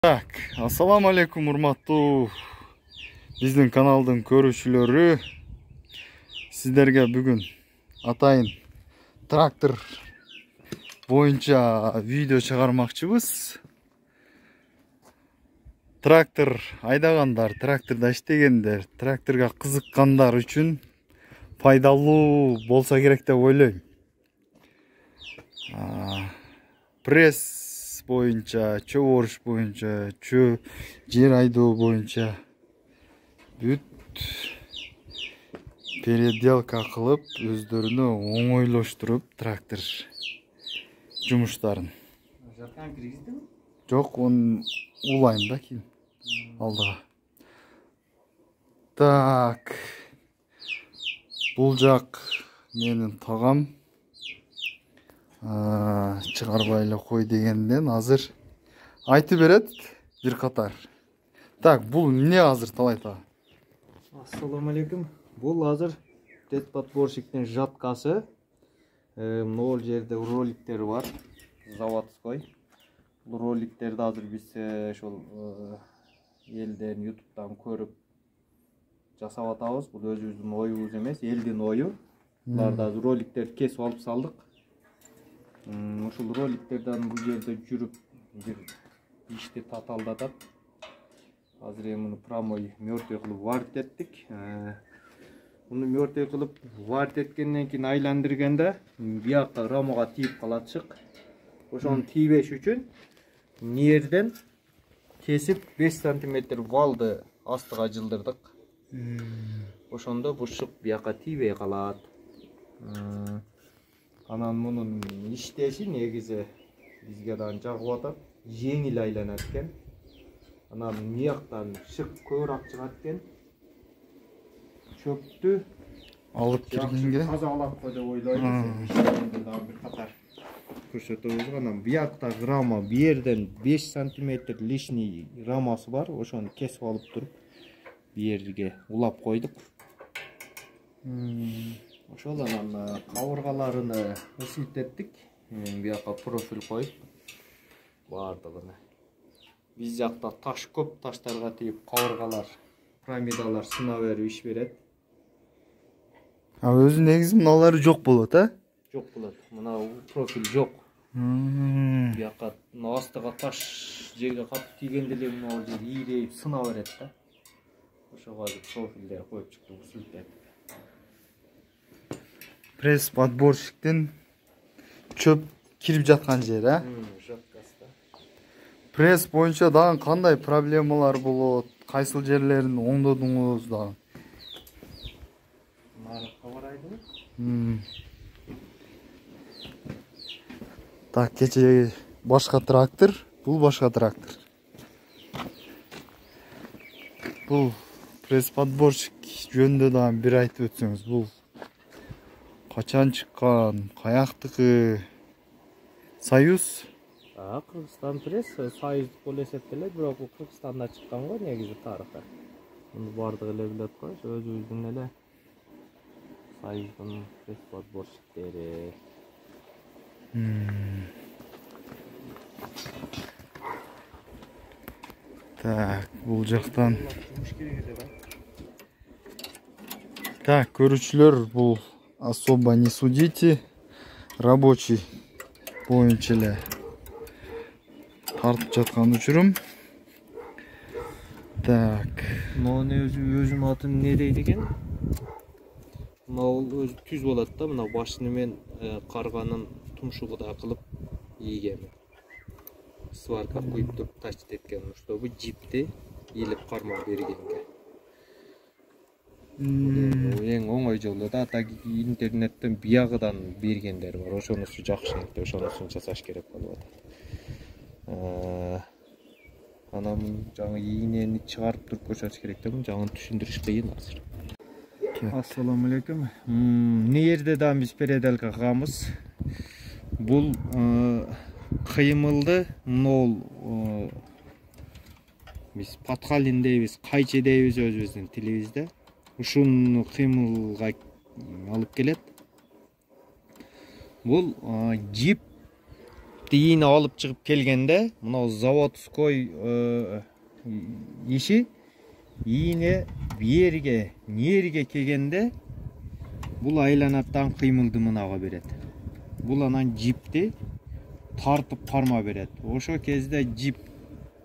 Assalamu alaikum урматтуу биздин каналдын көрүүчүлөрү. Сиздерге бүгүн атайын трактор боюнча видео чыгармакчыбыз. Трактор айдагандар, трактордо иштегендер, тракторго кызыккандар үчүн пайдалуу болсо керек деп ойлойм. Пресс боюнча, чөп оруш боюнча, жер айдоо боюнча бүт переделка кылып, өздөрүнө оңойлоштуруп трактор жумуштарын. Жаркан киргиздиңби? Жок, оны улайм да кийин алдыга. Так. Бул жак менин тагам. Чыгарбай эле кой дегенден азыр айтып берет бир катар. Так, бул эмне азыр Талай ага? Ассаламу алейкум. Бул азыр тет подборщиктин жаткасы. Могул жерде роликтер бар, заводской. Бул роликтерди азыр биз ошол элден YouTube'дан көрүп жасап атабыз. Бул өзүбүздүн оюбуз эмес, элдин ою. Буларды азыр роликтерди кесип алып салдык. Ушул роликтерден бул жерде жүрүп бир ишти таталдатат. Азыр эми муну промой мёртвый кылып варит эттик. Муну мёртвый кылып варит эткенден кийин айландырганда бияка рамага тийип калат шык. Ошону тийбеш үчүн нерден кесип 5 см валды астыга жылдырдык. Ошондо бул шык бияка тийбей калат. Анан мунун иштеши негизи бизге да жагып атат. Жеңил айланат экен. Анан мияктан шык көбүрөөк чыгат экен. Чөптү Алып киргенге тазалап кой деп ойлойм. Иштегенде дагы бир катар көрсөтөбүз. Анан биякта рама бирден 5 см лишний рамасы бар. Ошону кесип алып туруп бирге улап койдук. Ошол анан кабыргаларыны ысылтеттик. Бияка профиль коюп бардыгына. Биз жакта таш көп, таштарга тийип кабыргалар, пирамидалар сына берип иш берет. Өзү негизи мыналары жок болот, Жок болот. Мына профиль жок. Бияка астыга таш жерге катып тийгенде эле мына жер ийрейип сына берет да. Ошого профилдер коюп чыктык, ысылтет. Пресс подборщиктин чөп кирип жаткан жери, Жаткасы. Пресс боюнча дагы кандай проблемалар болот? Кайсыл жерлерин оңдодуңуз дагы? Нарыкка барайлы. Так, кече башка трактор, бул башка трактор. Бул пресс подборщик жөнүндө дагы бир айтып өтсөңүз, бул качан чыккан, каяктыкы? Союз? Кыргызстан пресс союздук болуп эсептелет, бирок бул Кыргызстанда чыккан го негизи тарыхы. Муну бардыгы эле билет го, өзүбүздүн эле союздун пресс подборщиктери. Так, бул жактан. Так, көрүүчүлөр, бул особо не судите, рабочий боюнча эле тартып жаткан учурум. Так. Мына өзүнүн атын эмне дейт экен? Мына өзү түз болот да, мына башыны мен карганын тумшугудай кылып ийген. Сварка куюп туруп тачт эткен, чтобы жипти илип кармап бергенге. Эң оңой жолу да, так интернеттен биягыдан бергендер бар. Ошонусу жакшы экен, ошонусун жасаш керек болуп атат. Анан жаңы ийнени чыгарып туруп көрсөтүш керек да, жаңы түшүндүрүш кыйын азыр. Ассаламу алейкум. Эмне жерде да биз переделка кылабыз. Бул кыймылды могул биз паткалин дейбиз, кайчы дейбиз өзүбүздүн тилибизде. Ушуну кыймылга алып келет. Бул жип жипти ийне алып чыгып келгенде мына заводской иши ийне берге нерге келгенде бул айланаттан кыймылды мынага берет. Бул анан жипти тартып карма берет. Ошо кезде жип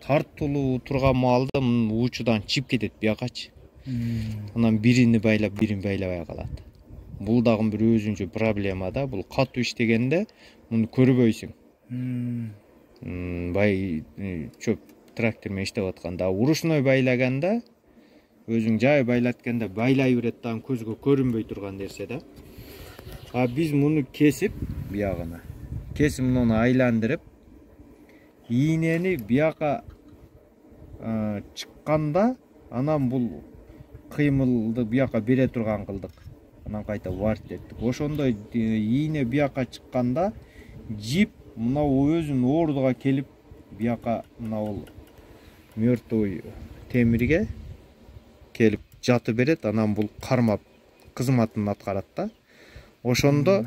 тартылуу турган маалда учудан чип кетет биякачы. Анан бирини байлабай калат. Бул дагы бир өзүнчө проблема да. Бул катуу иштегенде муну көрбөйсүң. Чөп трактор менен иштеп атканда, урушной байлаганда өзүң жай байлатканда байлай берет да, көзгө көрүнбөй турган нерсе да. А биз муну кесип, биягына кесип муну айландырып, ийнени бияка чыкканда, анан бул кыймылды бияка бере турган кылдык. Анан кайта варт эттик. Ошондо ийне бияка чыкканда жип мына өзүнүн ордуга келип, бияка мына мертвый темирге келип жаты берет, анан бул кармап кызматын аткарат да. Ошондо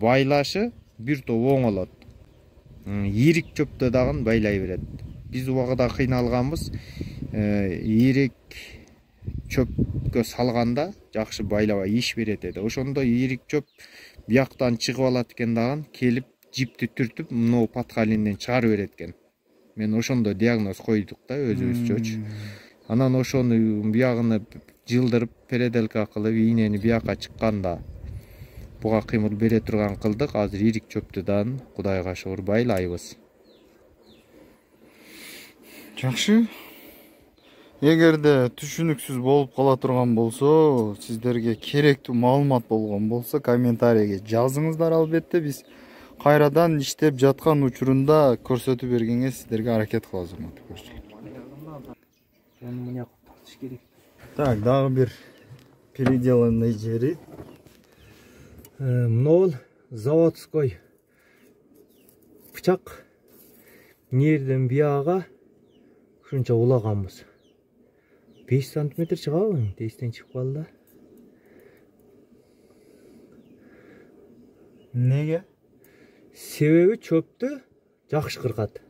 байлашы бир топ оңолот. Ийрик чөптө дагы байлай берет. Биз убагында кыйналганбыз. Ийрик чөпкө салганда жакшы байлабай иш берет эди. Ошондо ийрик чөп бияктан чыгып алат экен дагы, келип жипти түртүп, мына паткалинден чыгарып берет экен. Мен ошондо диагноз койдук да өзүбүзчөчү. Анан ошону биягыны жылдырып, переделка кылып, ийнени бияка чыкканда буга кыймыл бере турган кылдык. Азыр ийрик чөптүдан Кудайга шүгүр байлайбыз. Жакшы. Эгерде түшүнүксүз болуп кала турган болсо, сиздерге керектүү маалымат болгон болсо, комментарийге жазыңыздар албетте. Биз кайрадан иштеп жаткан учурунда көрсөтүп бергенге сиздерге аракет кылабыз, урматтуу көрүүчүлөр. Так, дагы бир переделанный жери. Мынол заводской бычак. Нерден бияга ушунча улаганбыз. 5 сантиметр чыгабы? Тестен чыгып калды. Неге? Себеби чөптү жакшы кыркат.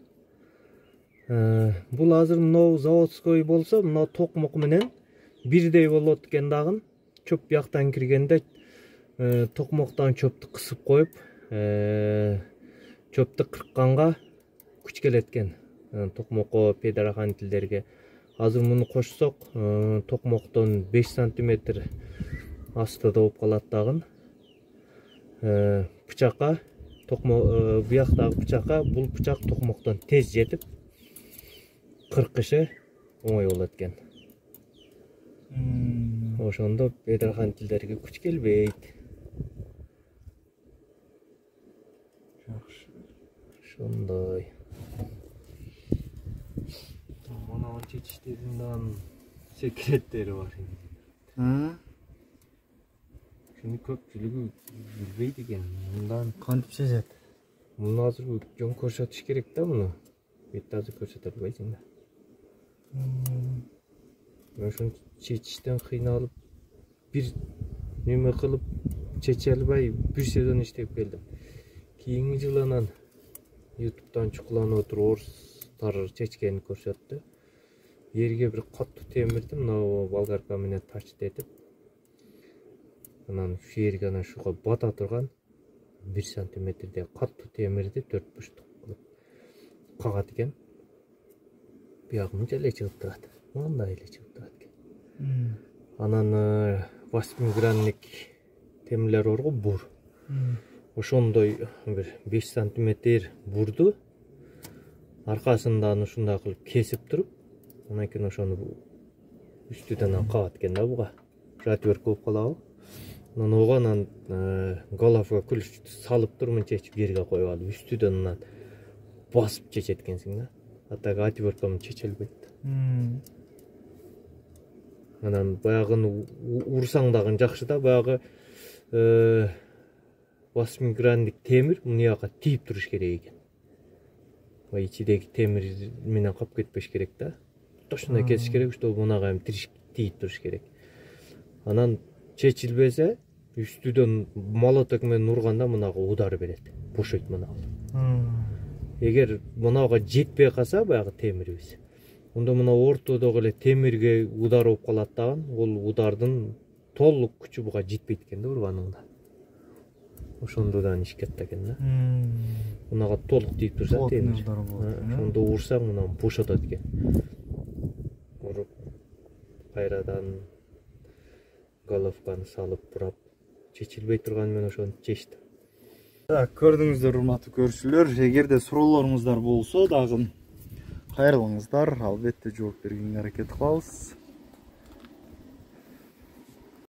Бул азыр мынау заводской болсо, мына токмок менен бирдей болот экен дагы. Чөп бияктан киргенде токмоктон чөптү кысып коюп, чөптү кыркканга күч келет экен. Токмокко, педерахантилдерге. Азыр муну кошсок, токмоктон 5 сантиметр астыда болуп калат дагы. Бычакка, бияктагы бычакка бул бычак токмоктон тез жетип, кыркышы оңой болот экен. Ошондо педерахантилдерге күч келбейт. Жакшы. Ошондой. Мына чечиштеринен секреттери бар. Шуну көпчүлүгү билбейт экен. Мындан Кантип чечет? муну азыр жөн көрсөтүш керек да муну. Бетте азыр көрсөтө албайсың да. Ошон чечиштен кыйналып, бир неме кылып чече албай, бир сезон иштеп келдим. Кийинки жылы анан YouTube'дан чукуланып отуруп орустар чечкени көрсөттү. Жерге бир каттуу темирди, мына болгарка менен тачтетип, анан ушу жерге анан шуга бата турган 1 сантиметрдей каттуу темирди 4 буштук кылып кагат экен. Биягы мынча эле чыгып турат. Мындай эле чыгып турат экен. Анан 8 гранник темирлер бар го, бур. Ошондой бир 5 сантиметр бурду аркасынан ушундай кылып кесип туруп, анан кийин ошону үстүдөн кагат экен да буга. Жатверка болуп калабы? Анан ого анан головка күлүштү салып туруп мынча чечип жерге коюп алып, үстүдөн анан басып чечет экенсиң да. Ата жатверка менен чече албайт. Анан баягыны урсаң дагы жакшы да, баягы 8 гранник темир муну жака тийип туруш керек экен. Ичидеги темир менен кап кетпеш керек да. Точно кесиш керек, чтобы мунага эми тийип туруш керек. Анан чечилбесе, үстүдөн молоток менен урганда мунага удар берет. Бошойт мунагы. Эгер мынауга жетпей калса баягы темирибиз, онда мына ортодогу эле темирге удар болуп калат дагы, ол удардын толук күчү буга жетпейт экен да урганыңда. Ошондодан иш кетти экен да. Мынага толук тийип турса темир. Ошондо урсаң мына бошотот экен. Уруп кайрадан головканы салып бурап чечилбей турган менен ошону чечти. Так, көрдүңүздөр урматтуу көрүүчүлөр, эгерде суроолоруңуздар болсо дагы кайрылыңыздар, албетте жооп бергенге аракет кылабыз.